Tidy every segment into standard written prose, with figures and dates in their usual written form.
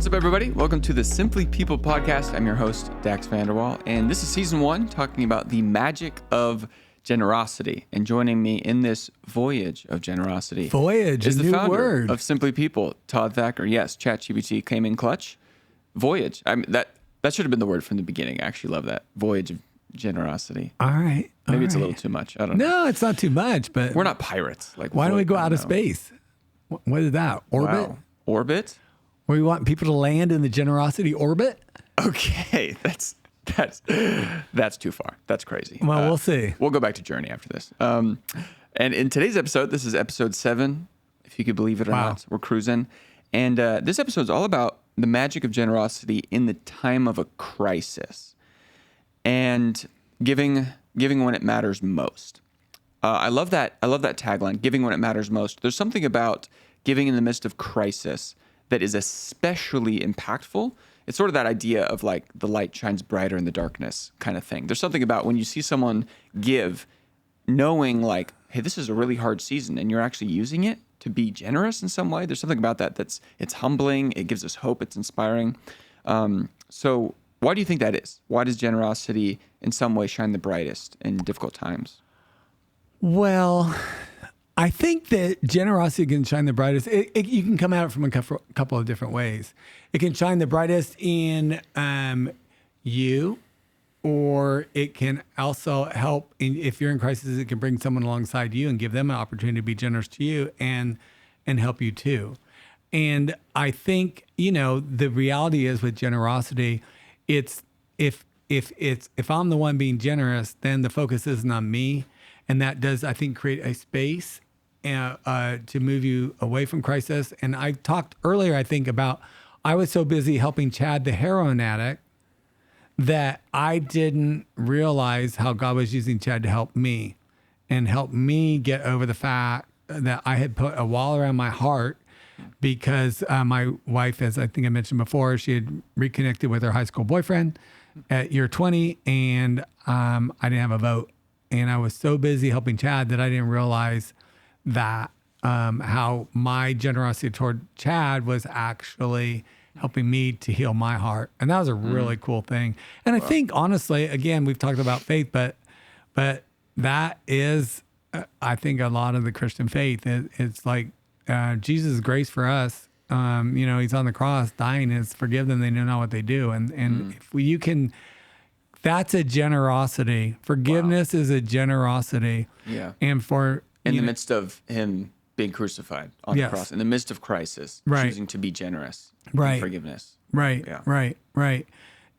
What's up, everybody? Welcome to the Simply People podcast. I'm your host, Dax Vanderwall, and this is season 1, talking about the magic of generosity. And joining me in this voyage of generosity is the new founder word of Simply People, Todd Thacker. Yes, ChatGPT came in clutch. Voyage. I mean, that should have been the word from the beginning. I actually love that. Voyage of generosity. All right. Maybe it's a little too much. I don't know. No, it's not too much, but We're not pirates. Like, why don't we go out of space? What is that? Orbit? Wow. Orbit? Where we want people to land in the generosity orbit? Okay, that's too far. That's crazy. Well, we'll see. We'll go back to Journey after this. And in today's episode, this is episode 7, if you could believe it or not. We're cruising. And this episode is all about the magic of generosity in the time of a crisis and giving when it matters most. I love that tagline, giving when it matters most. There's something about giving in the midst of crisis that is especially impactful. It's sort of that idea of like the light shines brighter in the darkness kind of thing. There's something about when you see someone give, knowing like, hey, this is a really hard season and you're actually using it to be generous in some way. There's something about that it's humbling. It gives us hope. It's inspiring. So why do you think that is? Why does generosity in some way shine the brightest in difficult times? Well, I think that generosity can shine the brightest. You can come at it from a couple of different ways. It can shine the brightest in you, or it can also help if you're in crisis, it can bring someone alongside you and give them an opportunity to be generous to you and help you too. And I think, the reality is with generosity, it's if I'm the one being generous, then the focus isn't on me. And that does, I think, create a space to move you away from crisis. And I talked earlier, I think, about I was so busy helping Chad, the heroin addict, that I didn't realize how God was using Chad to help me and help me get over the fact that I had put a wall around my heart because my wife, as I think I mentioned before, she had reconnected with her high school boyfriend at year 20, and I didn't have a vote. And I was so busy helping Chad that I didn't realize that how my generosity toward Chad was actually helping me to heal my heart. And that was a really cool thing. And I think, honestly, again, we've talked about faith, but that is, I think, a lot of the Christian faith. It's like Jesus' grace for us. He's on the cross dying, is forgive them, they know not what they do. And if you can... That's a generosity. Forgiveness is a generosity. Yeah. And in the midst of him being crucified on the cross, in the midst of crisis, choosing to be generous. In forgiveness. Right. Yeah. Right.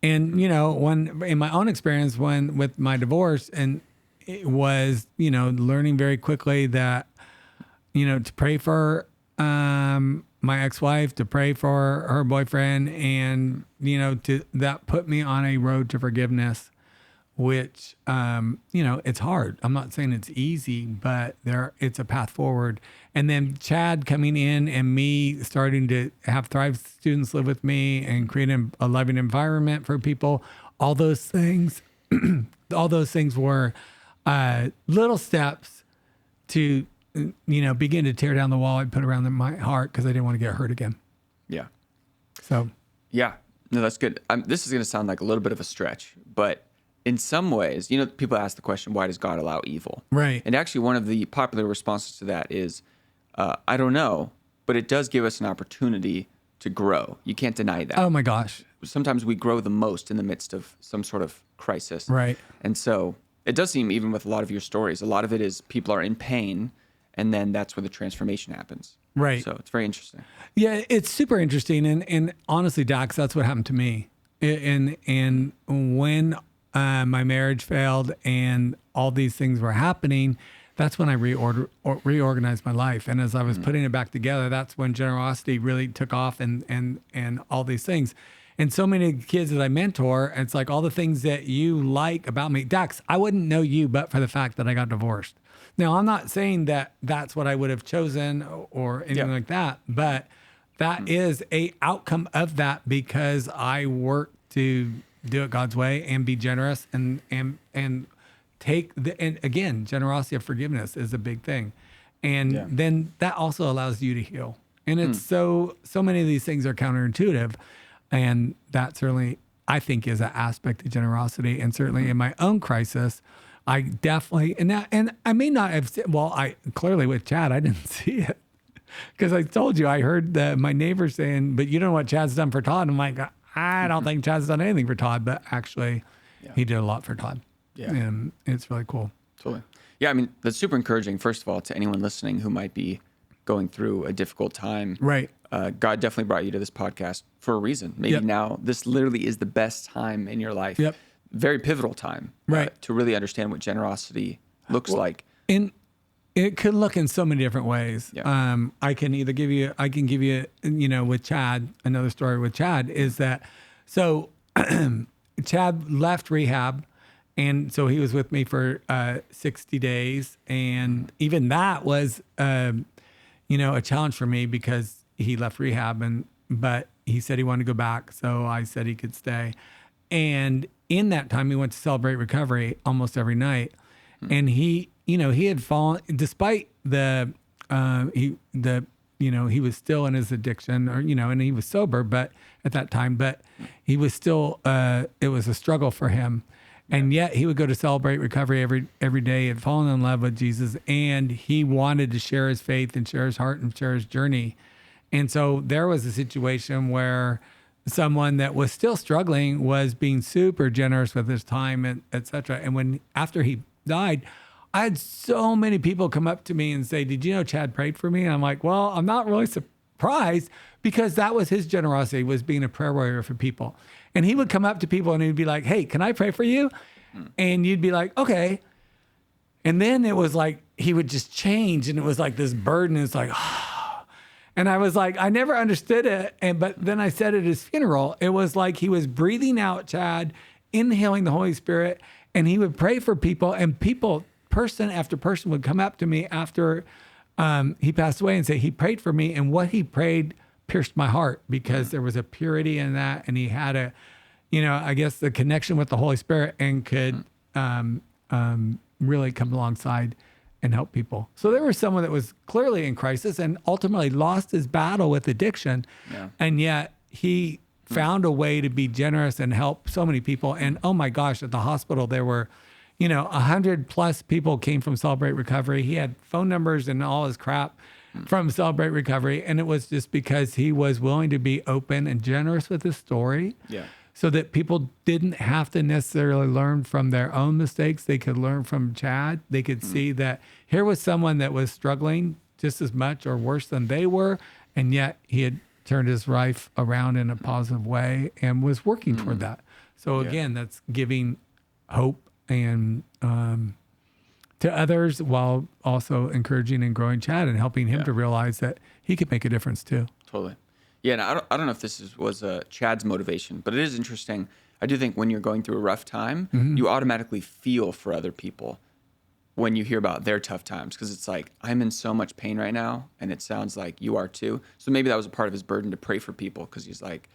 And, when in my own experience, when with my divorce, and it was, learning very quickly that, to pray for my ex-wife, to pray for her boyfriend, and that put me on a road to forgiveness, which it's hard. I'm not saying it's easy, but it's a path forward. And then Chad coming in and me starting to have Thrive students live with me and create a loving environment for people. All those things, were little steps to begin to tear down the wall I put around my heart because I didn't want to get hurt again. Yeah. So. Yeah. No, that's good. This is going to sound like a little bit of a stretch, but in some ways, people ask the question, why does God allow evil? Right. And actually, one of the popular responses to that is, I don't know, but it does give us an opportunity to grow. You can't deny that. Oh, my gosh. Sometimes we grow the most in the midst of some sort of crisis. Right. And so it does seem, even with a lot of your stories, a lot of it is people are in pain, and then that's where the transformation happens. Right. So it's very interesting. Yeah, it's super interesting. And honestly, Dax, that's what happened to me. And when my marriage failed and all these things were happening, that's when I reorganized my life. And as I was putting it back together, that's when generosity really took off and all these things. And so many kids that I mentor, it's like all the things that you like about me. Dax, I wouldn't know you but for the fact that I got divorced. Now, I'm not saying that that's what I would have chosen or anything like that, but that is a outcome of that because I worked to do it God's way and be generous and and again, generosity of forgiveness is a big thing. And then that also allows you to heal And it's so many of these things are counterintuitive. And that certainly, I think, is an aspect of generosity. And certainly in my own crisis, I definitely, and I may not have, I clearly with Chad, I didn't see it. Because I told you, I heard my neighbor saying, but you don't know what Chad's done for Todd. And I'm like, I don't think Chad's done anything for Todd, but actually he did a lot for Todd. Yeah. And it's really cool. Totally. Yeah, I mean, that's super encouraging, first of all, to anyone listening who might be going through a difficult time. Right. God definitely brought you to this podcast for a reason. Maybe now this literally is the best time in your life. Yep. Very pivotal time. Right. To really understand what generosity looks like. And it could look in so many different ways. Yeah. I can give you, with Chad, another story with Chad is that, so Chad left rehab. And so he was with me for 60 days. And even that was, a challenge for me because he left rehab. But he said he wanted to go back. So I said he could stay. And in that time, he went to Celebrate Recovery almost every night. And he had fallen, despite he was still in his addiction and he was sober, but at that time, but he was still, it was a struggle for him. And yet he would go to Celebrate Recovery every day and fallen in love with Jesus. And he wanted to share his faith and share his heart and share his journey. And so there was a situation where someone that was still struggling was being super generous with his time, and et cetera. And after he died, I had so many people come up to me and say, did you know Chad prayed for me? And I'm like, well, I'm not really surprised because that was his generosity, was being a prayer warrior for people. And he would come up to people and he'd be like, hey, can I pray for you? And you'd be like, okay. And then it was like, he would just change. And it was like this burden. It's like, and I was like, I never understood it. But then I said at his funeral, it was like he was breathing out Chad, inhaling the Holy Spirit. And he would pray for people, and people, person after person, would come up to me after he passed away and say, he prayed for me. And what he prayed pierced my heart because there was a purity in that. And he had I guess the connection with the Holy Spirit and could really come alongside and help people. So there was someone that was clearly in crisis and ultimately lost his battle with addiction. Yeah. And yet he found a way to be generous and help so many people. And oh my gosh, at the hospital, there were, 100+ people came from Celebrate Recovery. He had phone numbers and all his crap from Celebrate Recovery. And it was just because he was willing to be open and generous with his story. Yeah. So that people didn't have to necessarily learn from their own mistakes. They could learn from Chad. They could see that here was someone that was struggling just as much or worse than they were. And yet he had turned his life around in a positive way and was working toward that. So again, that's giving hope and to others while also encouraging and growing Chad and helping him to realize that he could make a difference too. Totally. Yeah, and I don't know if this was Chad's motivation, but it is interesting. I do think when you're going through a rough time, you automatically feel for other people when you hear about their tough times, because it's like, I'm in so much pain right now, and it sounds like you are too. So maybe that was a part of his burden to pray for people, because he's like,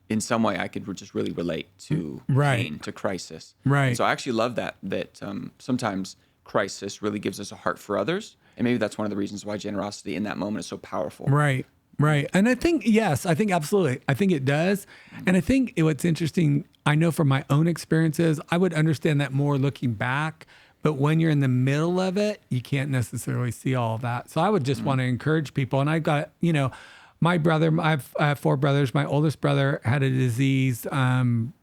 in some way, I could just really relate to pain, to crisis. Right. And so I actually love that sometimes crisis really gives us a heart for others, and maybe that's one of the reasons why generosity in that moment is so powerful. Right. Right. And I think, yes, I think absolutely. I think it does. And I think what's interesting, I know from my own experiences, I would understand that more looking back. But when you're in the middle of it, you can't necessarily see all of that. So I would just want to encourage people. And I've got, my brother, I have 4 brothers. My oldest brother had a disease. I'm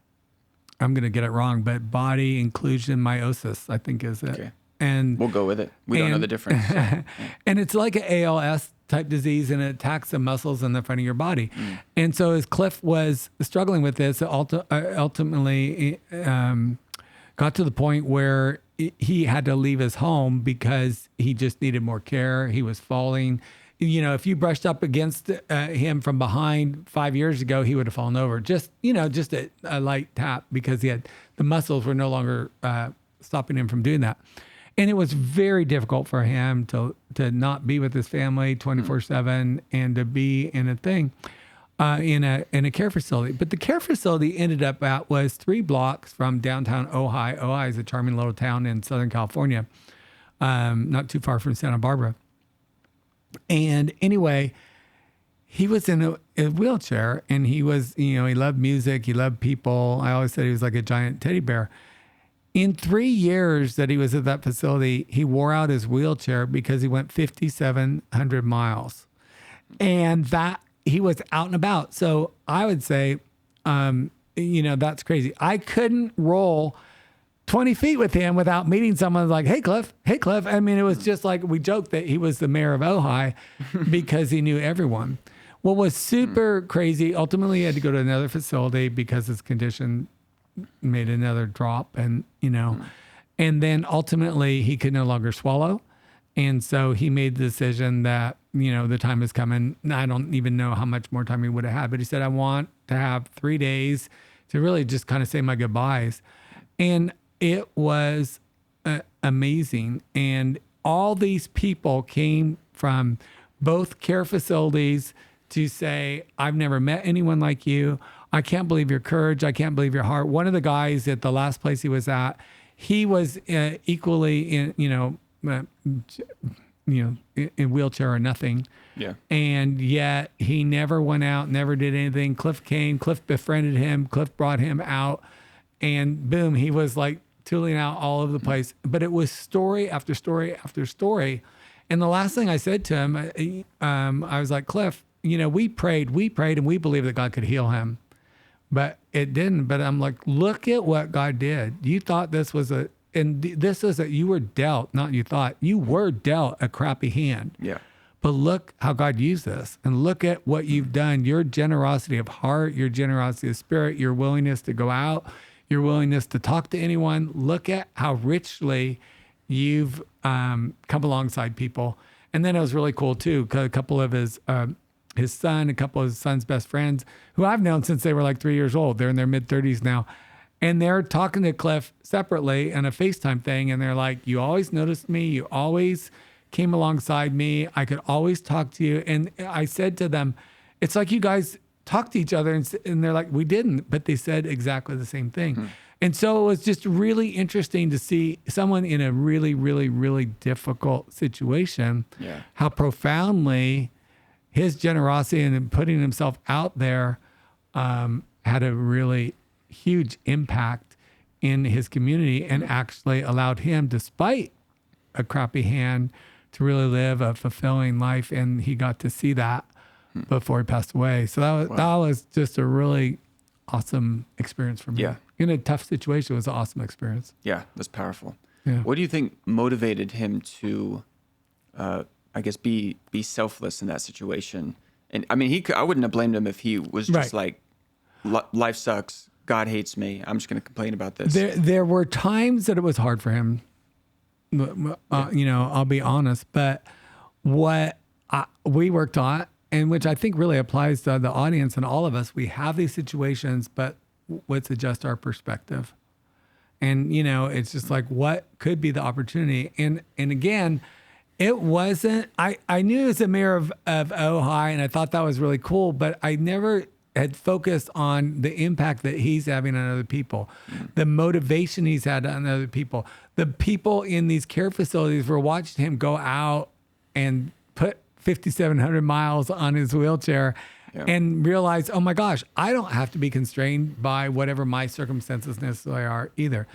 going to get it wrong, but body inclusion meiosis, I think is it. Okay. And we'll go with it. We don't know the difference. So. Yeah. And it's like an ALS type disease, and it attacks the muscles in the front of your body. And so as Cliff was struggling with this, ultimately got to the point where he had to leave his home because he just needed more care. He was falling. If you brushed up against him from behind 5 years ago, he would have fallen over. Just a light tap, because the muscles were no longer stopping him from doing that. And it was very difficult for him to not be with his family 24/7 and to be in a thing, in a care facility. But the care facility ended up at was 3 blocks from downtown Ojai. Ojai is a charming little town in Southern California, not too far from Santa Barbara. And anyway, he was in a wheelchair, and he was, he loved music. He loved people. I always said he was like a giant teddy bear. In 3 years that he was at that facility, he wore out his wheelchair because he went 5,700 miles, and that he was out and about. So I would say, that's crazy. I couldn't roll 20 feet with him without meeting someone like, hey, Cliff. I mean, it was just like, we joked that he was the mayor of Ojai because he knew everyone. What was super crazy, ultimately he had to go to another facility because his condition made another drop, and then ultimately he could no longer swallow. And so he made the decision that, the time is coming. I don't even know how much more time he would have had, but he said, I want to have 3 days to really just kind of say my goodbyes. And it was amazing. And all these people came from both care facilities to say, I've never met anyone like you. I can't believe your courage. I can't believe your heart. One of the guys at the last place he was at, he was equally in wheelchair or nothing. Yeah. And yet he never went out, never did anything. Cliff came, Cliff befriended him, Cliff brought him out, and boom, he was like tooling out all over the place. But it was story after story after story. And the last thing I said to him, I was like, Cliff, we prayed, and we believed that God could heal him, but it didn't. But I'm like, look at what God did. You thought this was you were dealt, not you thought, you were dealt a crappy hand. Yeah. But look how God used this, and look at what you've done. Your generosity of heart, your generosity of spirit, your willingness to go out, your willingness to talk to anyone. Look at how richly you've come alongside people. And then it was really cool too, because a couple of his son, a couple of his son's best friends, who I've known since they were like 3 years old. They're in their mid-30s now. And they're talking to Cliff separately on a FaceTime thing. And they're like, you always noticed me. You always came alongside me. I could always talk to you. And I said to them, it's like you guys talk to each other. And they're like, we didn't. But they said exactly the same thing. And so it was just really interesting to see someone in a really, really, really difficult situation, how profoundly his generosity and putting himself out there had a really huge impact in his community, and actually allowed him, despite a crappy hand, to really live a fulfilling life. And he got to see that before he passed away. So that was just a really awesome experience for me. Yeah. In a tough situation, it was an awesome experience. Yeah, that's powerful. Yeah. What do you think motivated him to, be selfless in that situation? And I mean, I wouldn't have blamed him if he was just like, life sucks, God hates me, I'm just going to complain about this. There were times that it was hard for him. I'll be honest, but what we worked on, and which I think really applies to the audience and all of us, we have these situations, but let's adjust our perspective. And, it's just like, what could be the opportunity? And again, it wasn't, I knew as a mayor of Ojai, and I thought that was really cool, but I never had focused on the impact that he's having on other people, the motivation he's had on other people. The people in these care facilities were watching him go out and put 5,700 miles on his wheelchair and realize, oh my gosh, I don't have to be constrained by whatever my circumstances necessarily are either.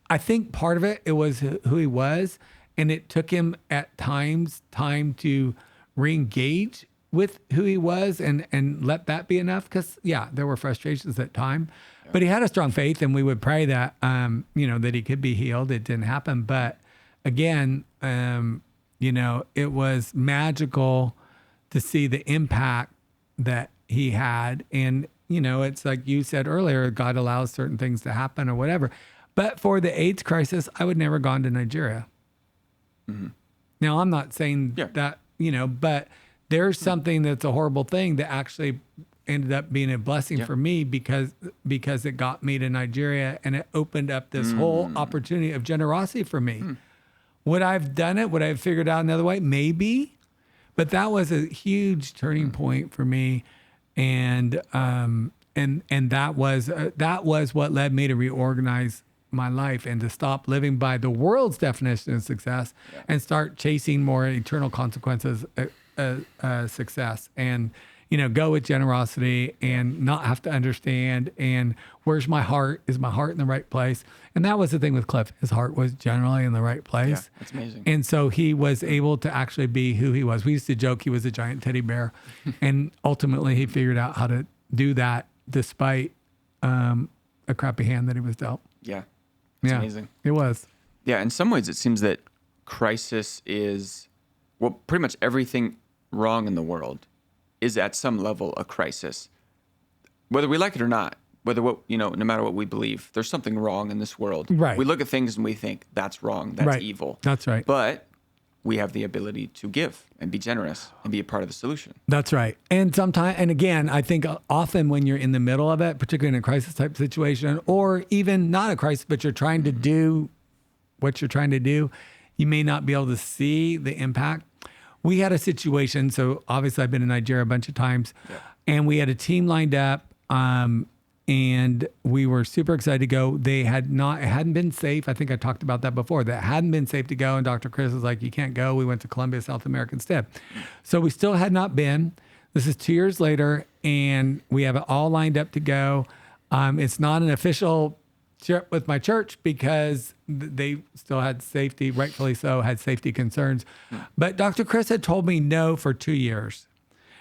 I think part of it was who he was, and it took him at times time to re-engage with who he was and let that be enough. Because there were frustrations at time, but he had a strong faith, and we would pray that, that he could be healed. It didn't happen. But again, it was magical to see the impact that he had. And, it's like you said earlier, God allows certain things to happen or whatever. But for the AIDS crisis, I would never gone to Nigeria. Mm-hmm. Now, I'm not saying that, but there's something that's a horrible thing that actually ended up being a blessing for me because it got me to Nigeria, and it opened up this whole opportunity of generosity for me. Would I have done it? Would I have figured out another way? Maybe. But that was a huge turning point for me. And that was what led me to reorganize my life and to stop living by the world's definition of success and start chasing more eternal consequences success. And go with generosity and not have to understand. And where's my heart? Is my heart in the right place? And that was the thing with Cliff. His heart was generally in the right place. Yeah, that's amazing. And so he was able to actually be who he was. We used to joke he was a giant teddy bear. And ultimately he figured out how to do that despite a crappy hand that he was dealt. Yeah. It's amazing. It was. Yeah. In some ways, it seems that crisis is, well, pretty much everything wrong in the world is at some level a crisis. Whether we like it or not, no matter what we believe, there's something wrong in this world. Right. We look at things and we think that's wrong, that's evil. That's right. But we have the ability to give and be generous and be a part of the solution. That's right. And sometimes, and again, I think often when you're in the middle of it, particularly in a crisis type situation, or even not a crisis, but you're trying to do what you're trying to do, you may not be able to see the impact. We had a situation. So obviously I've been in Nigeria a bunch of times, and we had a team lined up, and we were super excited to go. It hadn't been safe. I think I talked about that before. That hadn't been safe to go. And Dr. Chris was like, you can't go. We went to Colombia, South America instead. So we still had not been. This is 2 years later, and we have it all lined up to go. It's not an official trip with my church because they still had safety, rightfully so, had safety concerns. But Chris had told me no for 2 years.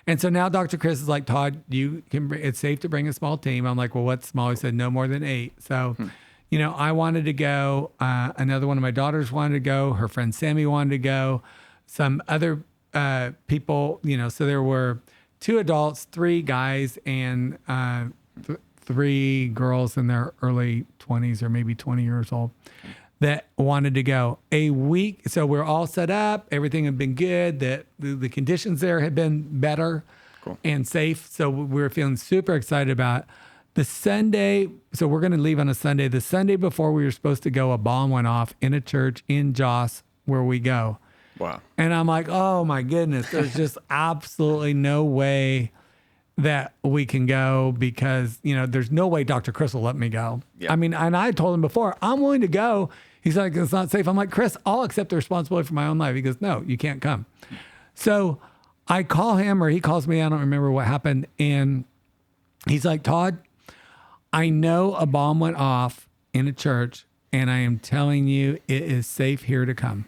And so now Dr. Chris is like, Todd, it's safe to bring a small team. I'm like, well, what's small? He said, no more than 8. So, I wanted to go. Another one of my daughters wanted to go. Her friend Sammy wanted to go. Some other people, so there were 2 adults, 3 guys, and 3 girls in their early 20s or maybe 20 years old that wanted to go. A week, so we're all set up. Everything had been good. The conditions there had been better and safe. So we were feeling super excited about it. The Sunday, so we're going to leave on a Sunday. The Sunday before we were supposed to go, a bomb went off in a church in Jos where we go. Wow. And I'm like, oh my goodness, there's just absolutely no way that we can go because, there's no way Dr. Chris will let me go. Yeah. I mean, and I told him before, I'm willing to go. He's like, it's not safe. I'm like, Chris, I'll accept the responsibility for my own life. He goes, no, you can't come. So I call him or he calls me. I don't remember what happened. And he's like, Todd, I know a bomb went off in a church and I am telling you, it is safe here to come.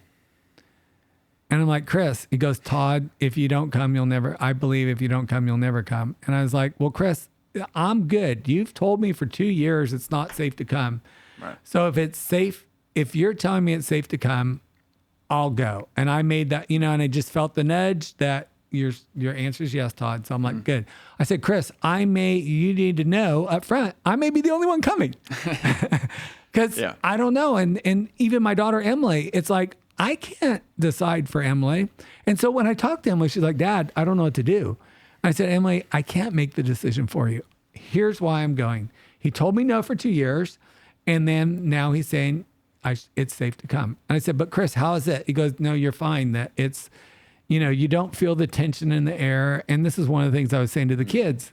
And I'm like, Chris, he goes, Todd, if you don't come, I believe if you don't come, you'll never come. And I was like, well, Chris, I'm good. You've told me for 2 years it's not safe to come. Right. So if it's safe, if you're telling me it's safe to come, I'll go. And I made that, and I just felt the nudge that your answer is yes, Todd. So I'm like, good. I said, Chris, you need to know up front, I may be the only one coming. Because I don't know. And even my daughter, Emily, it's like, I can't decide for Emily. And so when I talked to Emily, she's like, Dad, I don't know what to do. I said, Emily, I can't make the decision for you. Here's why I'm going. He told me no for 2 years. And then now he's saying, it's safe to come. And I said, but Chris, how is it? He goes, no, you're fine. That it's, you don't feel the tension in the air. And this is one of the things I was saying to the kids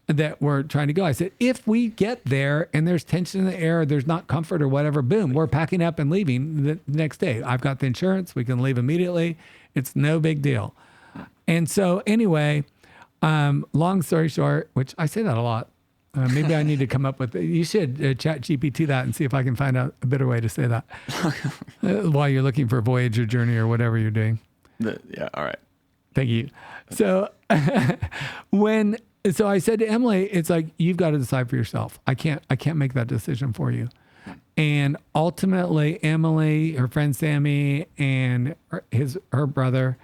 that were trying to go. I said, if we get there and there's tension in the air, there's not comfort or whatever, boom, we're packing up and leaving the next day. I've got the insurance. We can leave immediately. It's no big deal. And so anyway, long story short, which I say that a lot. Maybe I need to come up with, you should chat GPT that and see if I can find out a better way to say that while you're looking for Voyager journey or whatever you're doing. All right. Thank you. So so I said to Emily, it's like, you've got to decide for yourself. I can't make that decision for you. And ultimately, Emily, her friend Sammy, and her brother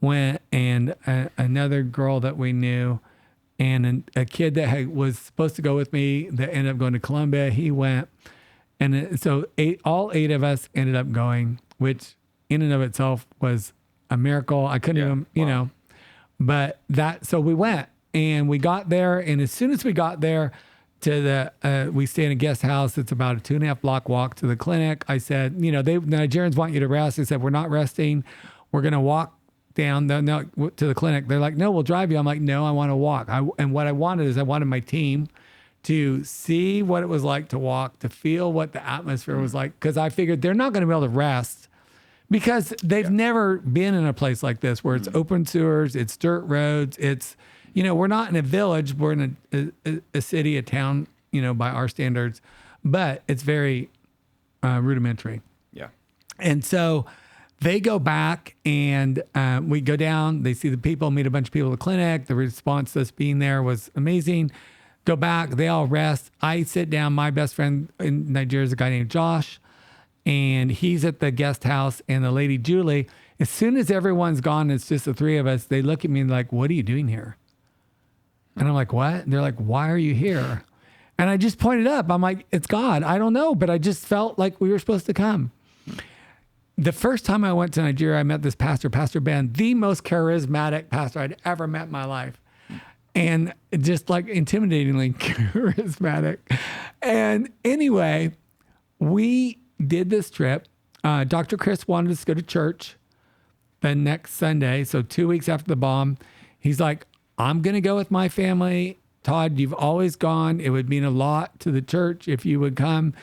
went, and another girl that we knew, and a kid that was supposed to go with me that ended up going to Colombia, he went. And so all 8 of us ended up going, which in and of itself was a miracle. I couldn't even, but so we went and we got there. And as soon as we got there to we stay in a guest house. It's about a 2.5 block walk to the clinic. I said, the Nigerians want you to rest. They said, we're not resting. We're going to walk down to the clinic. They're like, no, we'll drive you. I'm like, no, I want to walk. And what I wanted my team to see what it was like to walk, to feel what the atmosphere was like. Because I figured they're not going to be able to rest because they've never been in a place like this where it's open sewers, it's dirt roads, it's, we're not in a village. We're in a city, a town, by our standards, but it's very rudimentary. Yeah. And so they go back and we go down, they see the people, meet a bunch of people at the clinic. The response to us being there was amazing. Go back, they all rest. I sit down. My best friend in Nigeria is a guy named Josh, and he's at the guest house, and the lady Julie, as soon as everyone's gone, it's just the three of us, they look at me like, what are you doing here? And I'm like, what? And they're like, why are you here? And I just pointed up. I'm like, it's God. I don't know, but I just felt like we were supposed to come. The first time I went to Nigeria, I met this pastor, Pastor Ben, the most charismatic pastor I'd ever met in my life. And just like intimidatingly charismatic. And anyway, we did this trip. Dr. Chris wanted us to go to church the next Sunday. So 2 weeks after the bomb, he's like, I'm going to go with my family. Todd, you've always gone. It would mean a lot to the church if you would come,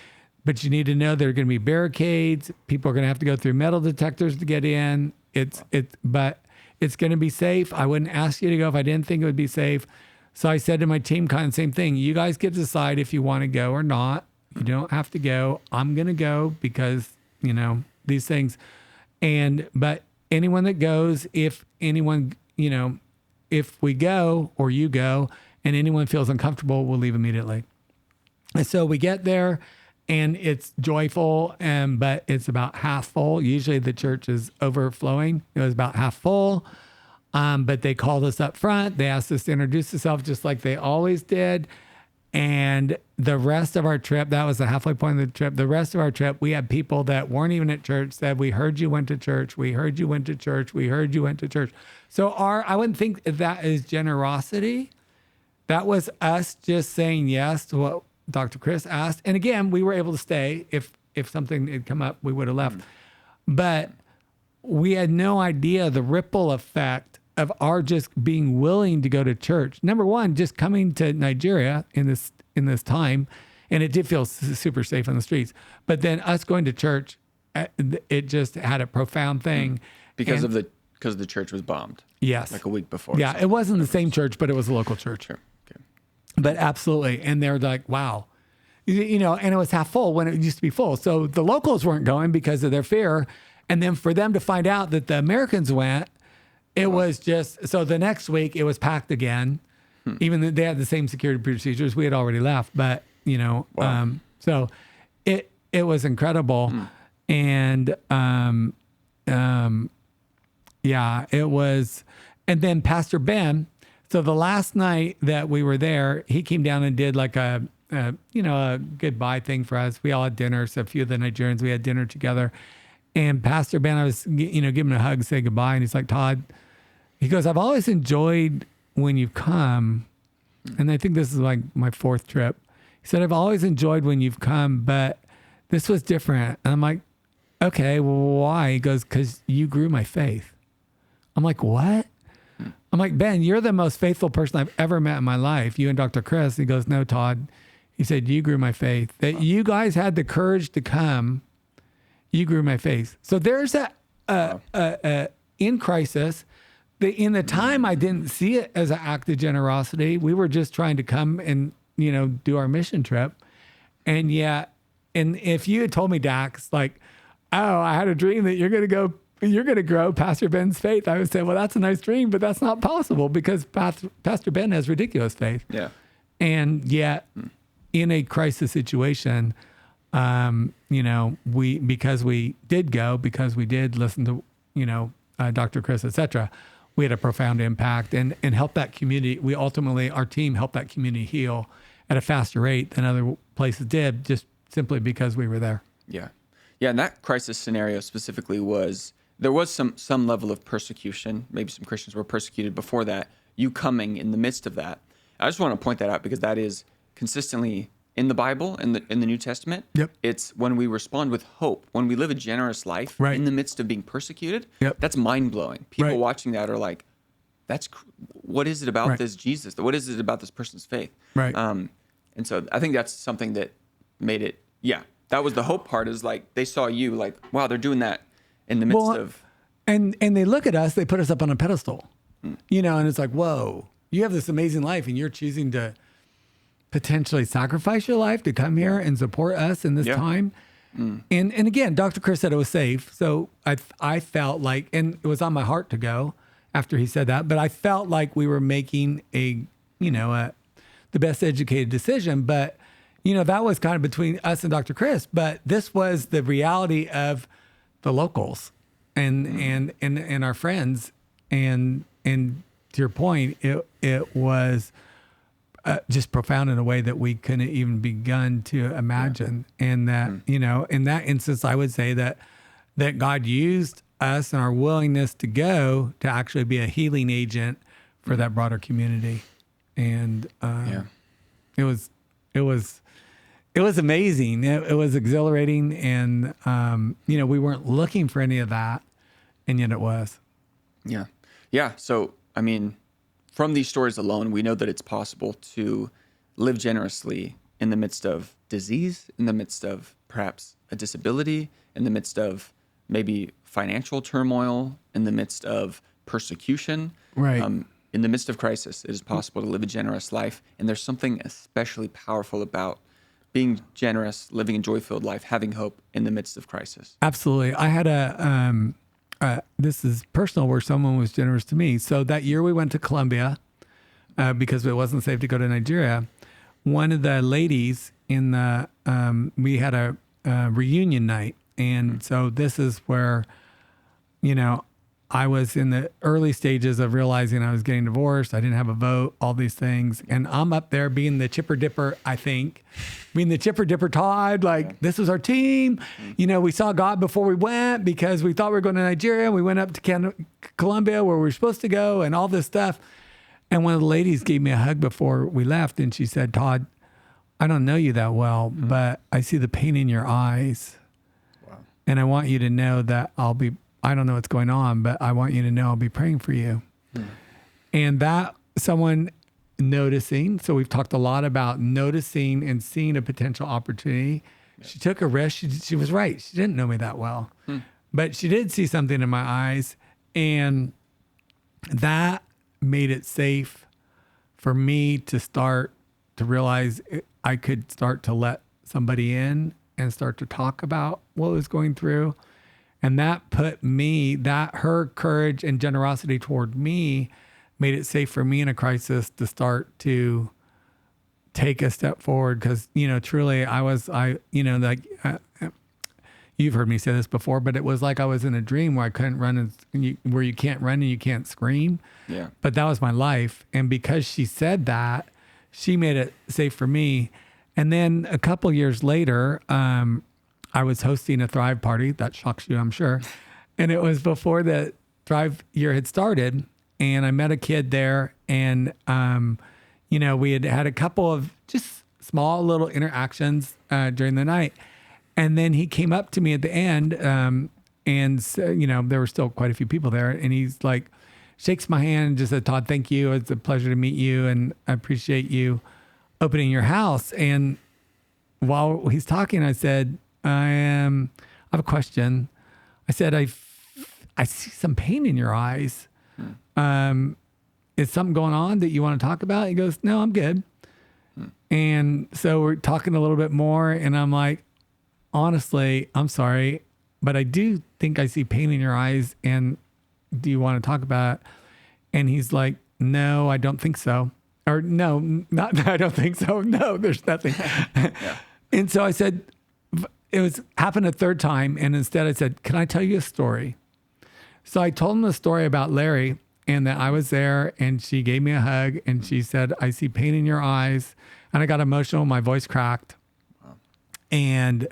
but you need to know there are going to be barricades. People are going to have to go through metal detectors to get in. But it's going to be safe. I wouldn't ask you to go if I didn't think it would be safe. So I said to my team kind of the same thing. You guys get to decide if you want to go or not. You don't have to go. I'm going to go because, these things. But anyone that goes, if anyone, if we go or you go and anyone feels uncomfortable, we'll leave immediately. And so we get there and it's joyful, but it's about half full. Usually the church is overflowing. It was about half full. But they called us up front. They asked us to introduce ourselves just like they always did. And the rest of our trip, that was the halfway point of the trip. The rest of our trip, we had people that weren't even at church said, we heard you went to church. We heard you went to church. We heard you went to church. So I wouldn't think that is generosity. That was us just saying yes to what Dr. Chris asked. And again, we were able to stay. If something had come up, we would have left. But we had no idea the ripple effect of our just being willing to go to church. Number one, just coming to Nigeria in this time, and it did feel super safe on the streets. But then us going to church, it just had a profound thing. Because the church was bombed. Yes. Like a week before. Yeah, it wasn't the same church, but it was a local church. Sure. Okay. But absolutely. And they're like, wow. And it was half full when it used to be full. So the locals weren't going because of their fear. And then for them to find out that the Americans went, it was just, so the next week it was packed again. Even though they had the same security procedures, we had already left, but so it was incredible. And, it was, and then Pastor Ben, so the last night that we were there, he came down and did like a goodbye thing for us. We all had dinner. So a few of the Nigerians, we had dinner together. And Pastor Ben, I was, giving him a hug, say goodbye. And he's like, Todd, he goes, I've always enjoyed when you've come. And I think this is like my fourth trip. He said, I've always enjoyed when you've come, but this was different. And I'm like, okay, well, why? He goes, because you grew my faith. I'm like, what? I'm like, Ben, you're the most faithful person I've ever met in my life. You and Dr. Chris. He goes, no, Todd. He said, you grew my faith. That you guys had the courage to come. You grew my faith. So there's in crisis. In the time, I didn't see it as an act of generosity. We were just trying to come and, do our mission trip. And yet, and if you had told me, Dax, like, oh, I had a dream that you're going to grow Pastor Ben's faith, I would say, well, that's a nice dream, but that's not possible because Pastor Ben has ridiculous faith. Yeah. And yet, in a crisis situation, because we did listen to, Dr. Chris, et cetera, we had a profound impact and helped that community. Our team helped that community heal at a faster rate than other places did, just simply because we were there. Yeah. Yeah. And that crisis scenario specifically there was some level of persecution. Maybe some Christians were persecuted before that. You coming in the midst of that. I just want to point that out because that is consistently in the Bible, in the New Testament. Yep. It's when we respond with hope, when we live a generous life in the midst of being persecuted. Yep. That's mind-blowing. People watching that are like, what is it about this Jesus? What is it about this person's faith? Right. And so I think that's something that made it, that was the hope part, is like they saw you like, wow, they're doing that in the midst of. And they look at us, they put us up on a pedestal, and it's like, whoa. You have this amazing life and you're choosing to potentially sacrifice your life to come here and support us in this time. And again, Dr. Chris said it was safe. So I felt like, and it was on my heart to go after he said that, but I felt like we were making the best educated decision. But, that was kind of between us and Dr. Chris, but this was the reality of the locals and our friends. And to your point, it was just profound in a way that we couldn't even begun to imagine. And that, in that instance, I would say that God used us and our willingness to go to actually be a healing agent for that broader community. And it was amazing. It was exhilarating. And, we weren't looking for any of that. And yet it was. Yeah. Yeah. So, I mean, from these stories alone, we know that it's possible to live generously in the midst of disease, in the midst of perhaps a disability, in the midst of maybe financial turmoil, in the midst of persecution. Right. In the midst of crisis, it is possible to live a generous life. And there's something especially powerful about being generous, living a joy-filled life, having hope in the midst of crisis. Absolutely. I had this is personal, where someone was generous to me. So that year we went to Colombia because it wasn't safe to go to Nigeria. One of the ladies in the, we had a reunion night. And so this is where, I was in the early stages of realizing I was getting divorced. I didn't have a vote, all these things. And I'm up there being the chipper dipper, I think. Being the chipper dipper Todd, this was our team. We saw God before we went because we thought we were going to Nigeria. We went up to Colombia where we were supposed to go and all this stuff. And one of the ladies gave me a hug before we left. And she said, Todd, I don't know you that well, but I see the pain in your eyes. Wow. And I want you to know that I don't know what's going on, but I want you to know I'll be praying for you. And that someone noticing, so we've talked a lot about noticing and seeing a potential opportunity. Yeah. She took a risk. She was right. She didn't know me that well, but she did see something in my eyes, and that made it safe for me to start to realize I could start to let somebody in and start to talk about what was going through. And that put me, her courage and generosity toward me made it safe for me in a crisis to start to take a step forward. Because, truly you've heard me say this before, but it was like I was in a dream where I couldn't run, where you can't run and you can't scream. Yeah. But that was my life. And because she said that, she made it safe for me. And then a couple years later, I was hosting a Thrive party. That shocks you, I'm sure. And it was before the Thrive year had started. And I met a kid there. And, we had a couple of just small little interactions during the night. And then he came up to me at the end. And, so, there were still quite a few people there. And he's like, shakes my hand and just said, Todd, thank you. It's a pleasure to meet you. And I appreciate you opening your house. And while he's talking, I said, I have a question. I said, I see some pain in your eyes. Is something going on that you want to talk about? He goes, no, I'm good. And so we're talking a little bit more. And I'm like, honestly, I'm sorry, but I do think I see pain in your eyes. And do you want to talk about it? And he's like, no, I don't think so. Or no, not, I don't think so. No, there's nothing. Yeah. And so I said, it happened a third time. And instead I said, can I tell you a story? So I told him the story about Larry and that I was there and she gave me a hug and she said, I see pain in your eyes. And I got emotional. My voice cracked. Wow. And,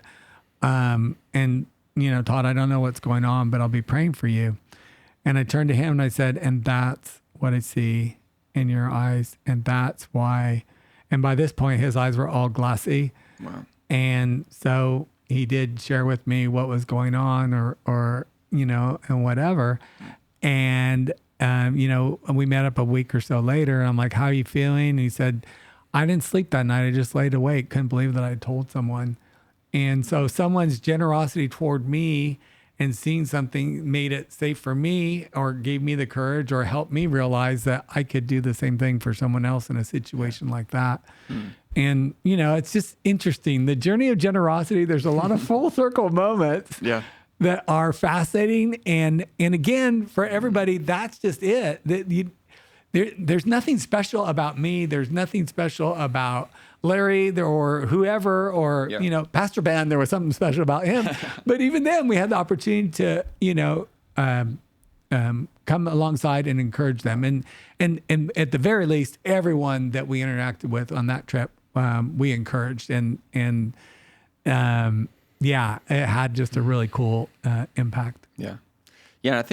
Todd, I don't know what's going on, but I'll be praying for you. And I turned to him and I said, and that's what I see in your eyes. And that's why. And by this point, his eyes were all glassy. Wow. And so he did share with me what was going on or and whatever. And, we met up a week or so later and I'm like, how are you feeling? And he said, I didn't sleep that night. I just laid awake. Couldn't believe that I told someone. And so someone's generosity toward me and seeing something made it safe for me or gave me the courage or helped me realize that I could do the same thing for someone else in a situation like that. And, it's just interesting. The journey of generosity, there's a lot of full circle moments that are fascinating. And again, for everybody, that's just it. There's nothing special about me. There's nothing special about Larry or whoever, or, Pastor Ben, there was something special about him. But even then we had the opportunity to, come alongside and encourage them. And at the very least, everyone that we interacted with on that trip, we encouraged it had just a really cool impact. Yeah. Yeah.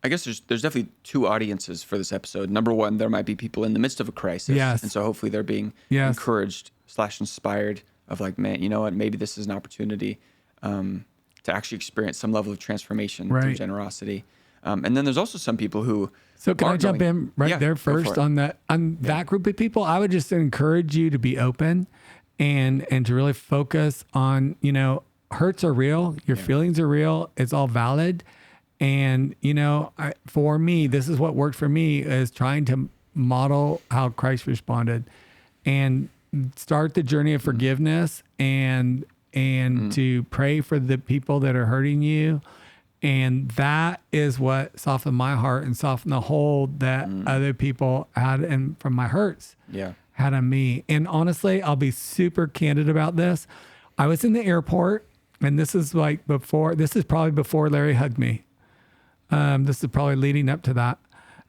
I guess there's definitely two audiences for this episode. Number one, there might be people in the midst of a crisis. Yes. And so hopefully they're being encouraged / inspired of like, man, you know what, maybe this is an opportunity to actually experience some level of transformation through generosity. And then there's also some people who. So can I jump in there first on that group of people? I would just encourage you to be open and to really focus on, hurts are real. Your feelings are real. It's all valid. And, for me, this is what worked for me, is trying to model how Christ responded and start the journey of forgiveness and to pray for the people that are hurting you. And that is what softened my heart and softened the hold that other people had from my hurts had on me. And honestly, I'll be super candid about this. I was in the airport, and this is probably before Larry hugged me. This is probably leading up to that.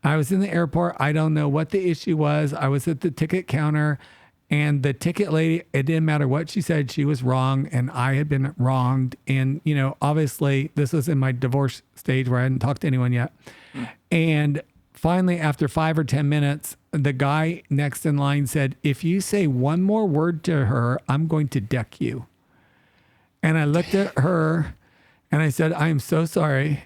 I was in the airport. I don't know what the issue was. I was at the ticket counter, and the ticket lady, it didn't matter what she said, she was wrong, and I had been wronged. And, obviously this was in my divorce stage where I hadn't talked to anyone yet. And finally, after 5 or 10 minutes, the guy next in line said, "If you say one more word to her, I'm going to deck you." And I looked at her and I said, "I am so sorry."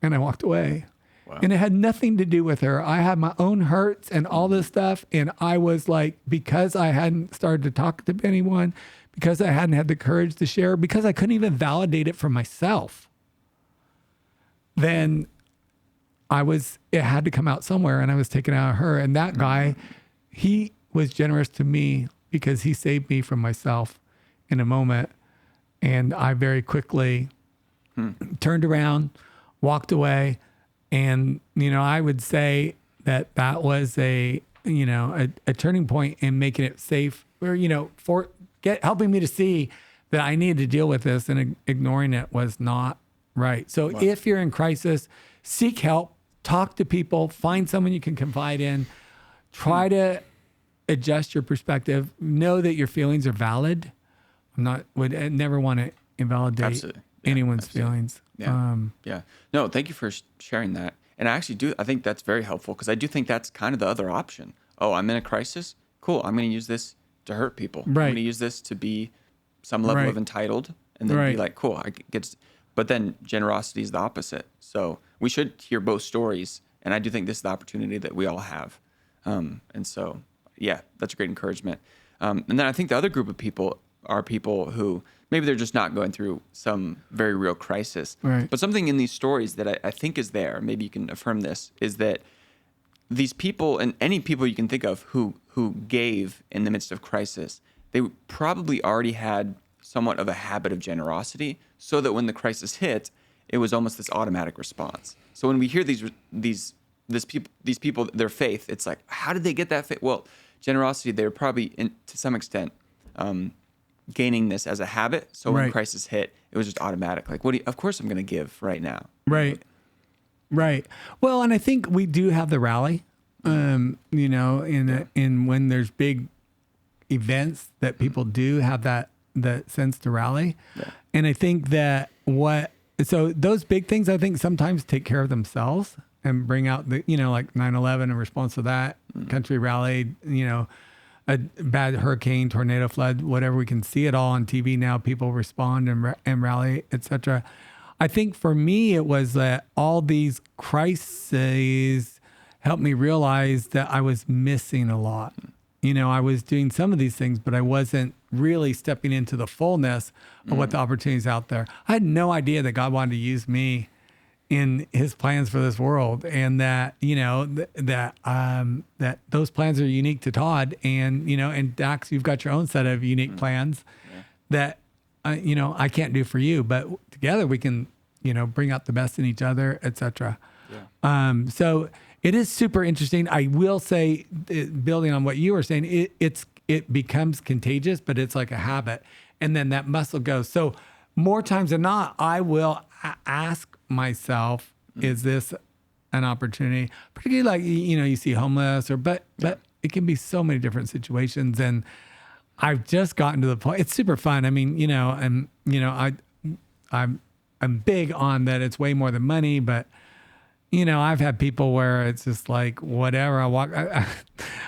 And I walked away. Wow. And it had nothing to do with her. I had my own hurts and all this stuff. And I was like, because I hadn't started to talk to anyone, because I hadn't had the courage to share, because I couldn't even validate it for myself, then it had to come out somewhere, and I was taken out of her. And that guy, he was generous to me because he saved me from myself in a moment. And I very quickly turned around, walked away. And, I would say that was a turning point in making it safe, or, helping me to see that I needed to deal with this, and ignoring it was not right. So if you're in crisis, seek help, talk to people, find someone you can confide in, try to adjust your perspective, know that your feelings are valid. Would never want to invalidate anyone's feelings. No, thank you for sharing that. And I think that's very helpful, because I do think that's kind of the other option. Oh, I'm in a crisis. Cool. I'm going to use this to hurt people. Right. I'm going to use this to be some level of entitled, and then be like, cool. But then generosity is the opposite. So we should hear both stories. And I do think this is the opportunity that we all have. And so, that's a great encouragement. And then I think the other group of people are people who maybe they're just not going through some very real crisis. Right. But something in these stories that I think is there, maybe you can affirm this, is that these people, and any people you can think of who gave in the midst of crisis, they probably already had somewhat of a habit of generosity, so that when the crisis hit, it was almost this automatic response. So when we hear these people, their faith, it's like, how did they get that faith? Well, generosity, they were probably to some extent gaining this as a habit. So when crisis hit, it was just automatic. Like, of course I'm going to give right now. Right. Well, and I think we do have the rally, in when there's big events that people do have that sense to rally. Yeah. And I think that so those big things, I think sometimes take care of themselves and bring out the, like 9/11 in response to that, country rallied, a bad hurricane, tornado, flood, whatever. We can see it all on TV now. People respond and rally, etc. I think for me, it was that all these crises helped me realize that I was missing a lot. I was doing some of these things, but I wasn't really stepping into the fullness of what the opportunities out there. I had no idea that God wanted to use me in his plans for this world, and that, that those plans are unique to Todd, and, and Dax, you've got your own set of unique plans that, I can't do for you, but together we can, bring out the best in each other, etc. Yeah. So it is super interesting. I will say, building on what you were saying, it becomes contagious, but it's like a habit, and then that muscle goes. So more times than not, I will ask myself, is this an opportunity? Particularly like, you see homeless but it can be so many different situations. And I've just gotten to the point, it's super fun. I mean, I'm big on that. It's way more than money, but I've had people where it's just like, whatever.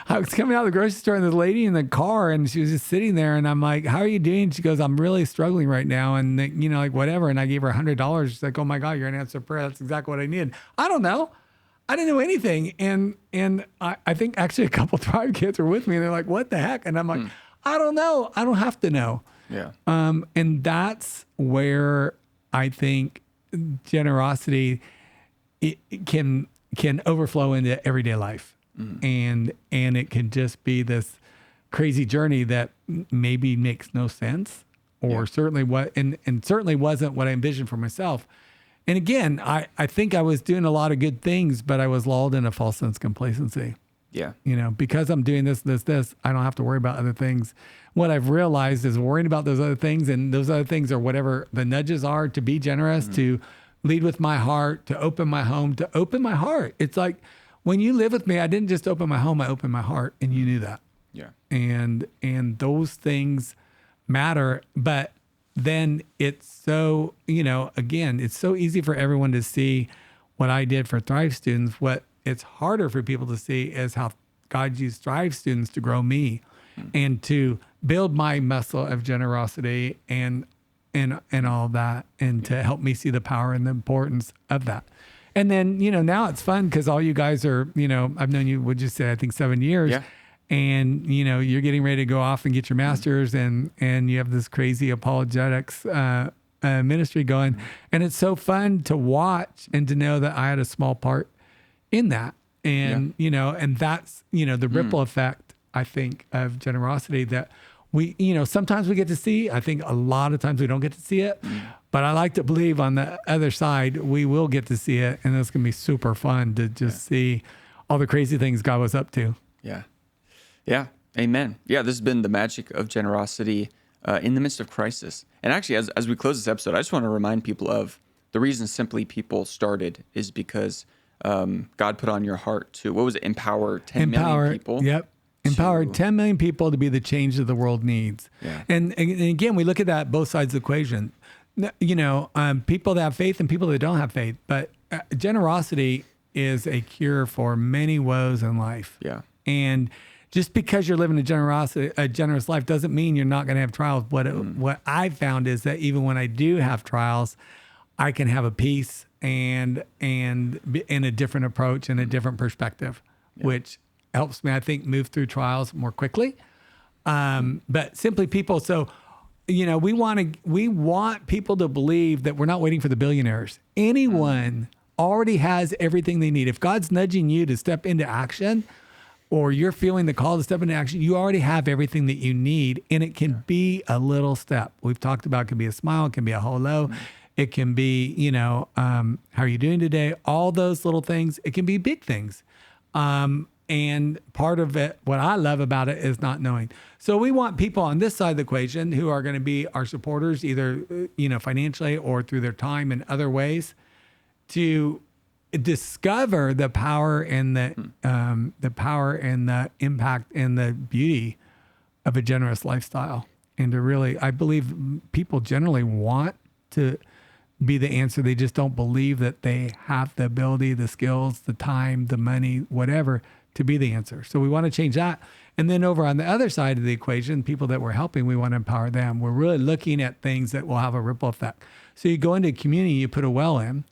I was coming out of the grocery store and the lady in the car, and she was just sitting there, and I'm like, how are you doing? She goes, I'm really struggling right now. And like whatever. And I gave her $100. She's like, oh my God, you're an answer prayer. That's exactly what I needed. I don't know. I didn't know anything. And I think actually a couple of Thrive kids were with me, and they're like, what the heck? And I'm like, I don't know. I don't have to know. Yeah. And that's where I think generosity, it can overflow into everyday life. And it can just be this crazy journey that maybe makes no sense, or certainly certainly wasn't what I envisioned for myself. And again, I think I was doing a lot of good things, but I was lulled in a false sense of complacency. Yeah. Because I'm doing this, I don't have to worry about other things. What I've realized is worrying about those other things, and those other things are whatever the nudges are to be generous, to lead with my heart, to open my home, to open my heart. It's like, when you live with me, I didn't just open my home, I opened my heart, and you knew that. Yeah. And those things matter, but then it's so, again, it's so easy for everyone to see what I did for Thrive students. What it's harder for people to see is how God used Thrive students to grow me and to build my muscle of generosity and all that, and to help me see the power and the importance of that. And then, now it's fun because all you guys are, I've known you, would you say, I think 7 years. Yeah. And, you're getting ready to go off and get your master's, and you have this crazy apologetics ministry going. And it's so fun to watch and to know that I had a small part in that. And, and that's, the ripple effect, I think, of generosity that we, sometimes we get to see. I think a lot of times we don't get to see it. But I like to believe on the other side, we will get to see it. And it's going to be super fun to just see all the crazy things God was up to. Yeah. Yeah. Amen. Yeah. This has been the magic of generosity in the midst of crisis. And actually, as we close this episode, I just want to remind people of the reason Simply People started is because God put on your heart to, what was it? Empower 10 million people. Yep. Empower 10 million people to be the change that the world needs. Yeah. And again, we look at that both sides of the equation. People that have faith and people that don't have faith. But generosity is a cure for many woes in life. Yeah. And just because you're living a generous life doesn't mean you're not going to have trials. What I've found is that even when I do have trials, I can have a peace and a different approach and a different perspective, which helps me, I think, move through trials more quickly. But Simply People, so we want people to believe that we're not waiting for the billionaires. Anyone already has everything they need. If God's nudging you to step into action, or you're feeling the call to step into action, you already have everything that you need, and it can be a little step. We've talked about it can be a smile, it can be a hello, it can be, how are you doing today? All those little things. It can be big things. And part of it, what I love about it is not knowing. So we want people on this side of the equation who are going to be our supporters, either, financially or through their time in other ways, to discover the power and the power and the impact and the beauty of a generous lifestyle. And to really, I believe people generally want to be the answer. They just don't believe that they have the ability, the skills, the time, the money, whatever, to be the answer. So we want to change that. And then over on the other side of the equation, people that we're helping, we want to empower them. We're really looking at things that will have a ripple effect. So you go into a community, you put a well in,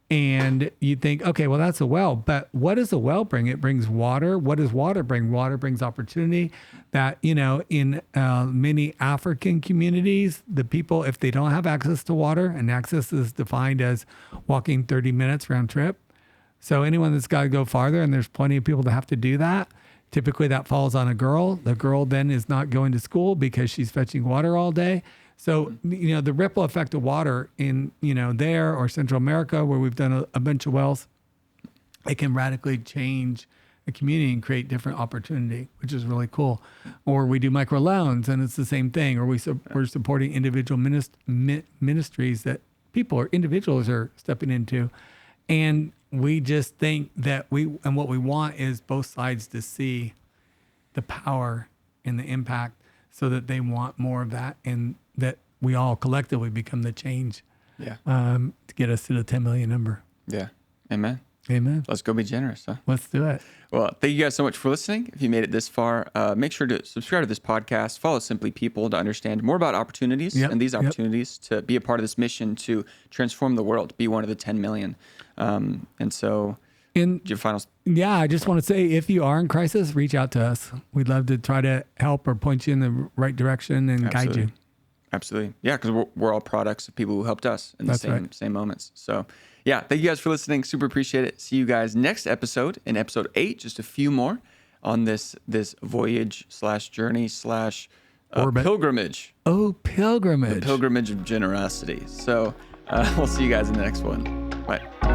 And you think, okay, well, that's a well. But what does a well bring? It brings water. What does water bring? Water brings opportunity. That, in many African communities, the people, if they don't have access to water, and access is defined as walking 30 minutes round trip. So anyone that's got to go farther, and there's plenty of people that have to do that, typically that falls on a girl. The girl then is not going to school because she's fetching water all day. So, the ripple effect of water in, there or Central America, where we've done a bunch of wells, it can radically change a community and create different opportunity, which is really cool. Or we do micro loans, and it's the same thing. Or we're supporting individual ministries that people or individuals are stepping into. And we just think that what we want is both sides to see the power and the impact so that they want more of that, and that we all collectively become the change to get us to the 10 million number. Yeah. Amen. Amen. Let's go be generous, huh? Let's do it. Well, thank you guys so much for listening. If you made it this far, make sure to subscribe to this podcast, follow Simply People to understand more about opportunities and these opportunities to be a part of this mission to transform the world, be one of the 10 million. And so... your final... Yeah, I just want to say, if you are in crisis, reach out to us. We'd love to try to help or point you in the right direction and guide you. Absolutely. Yeah, because we're all products of people who helped us in the same moments. So, yeah, thank you guys for listening. Super appreciate it. See you guys next episode, in episode 8, just a few more on this voyage/journey/ pilgrimage. Oh, pilgrimage. The pilgrimage of generosity. So we'll see you guys in the next one. Bye.